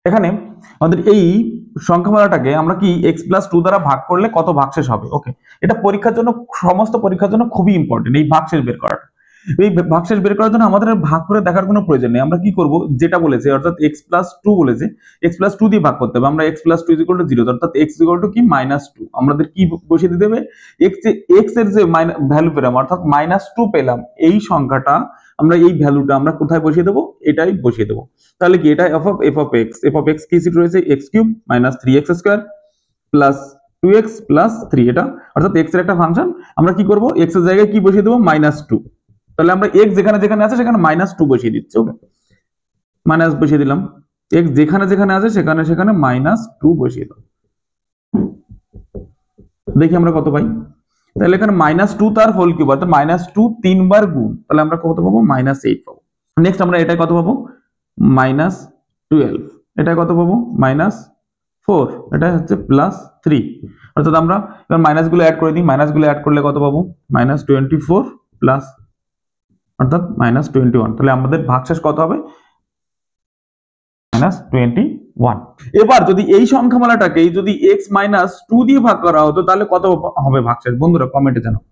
এখানে আমাদের এই সংখ্যামালাটাকে আমরা কি x+2 দ্বারা ভাগ করলে কত ভাগশেষ হবে। ওকে, এটা পরীক্ষার জন্য, সমস্ত পরীক্ষার জন্য খুবই ইম্পর্টেন্ট এই ভাগশেষ বের করাটা। এই ভাগশেষ বের করার জন্য আমাদের ভাগ করে দেখার কোনো প্রয়োজন নেই। আমরা কি করব, যেটা বলেছে অর্থাৎ x+2 বলেছে, x+2 দিয়ে ভাগ করতে হবে। আমরা x+2 = 0, অর্থাৎ x = কি -2। আমাদের কি বসিয়ে দিতে হবে, x এর যে ভ্যালু পেলাম অর্থাৎ -2 পেলাম, এই সংখ্যাটা আমরা এই ভ্যালুটা আমরা কোথায় বসিয়ে দেবো, এটাই বসিয়ে দেবো। তাহলে কি এটা f(x) কি সিট রয়েছে x³ - 3x² + 2x + 3, এটা অর্থাৎ x এর একটা ফাংশন। আমরা কি করব, x এর জায়গায় কি বসিয়ে দেবো, -2। তাহলে আমরা x যেখানে যেখানে আছে সেখানে -2 বসিয়ে দিচ্ছি। ওকে, মাইনাস বসিয়ে দিলাম, x যেখানে যেখানে আছে সেখানে সেখানে -2 বসিয়ে দাও। দেখি আমরা কত পাই। তাহলে এখানে -2 তার হোল কিউব, অর্থাৎ -2 তিনবার গুণ, তাহলে আমরা কত পাবো, -8 পাবো। নেক্সট আমরা এটাই কত পাবো, -12। এটা কত পাবো, -4। এটা হচ্ছে +3, অর্থাৎ আমরা এবার মাইনাসগুলো অ্যাড করে দিই। মাইনাসগুলো অ্যাড করলে কত পাবো, -24 প্লাস অর্থাৎ -21। তাহলে আমাদের ভাগশেষ কত হবে, -21। এবার যদি এই সংখ্যামালাটাকে যদি x - 2 দিয়ে ভাগ করা হতো তাহলে কত হবে ভাগশেষ, বন্ধুরা কমেন্টে জানাও।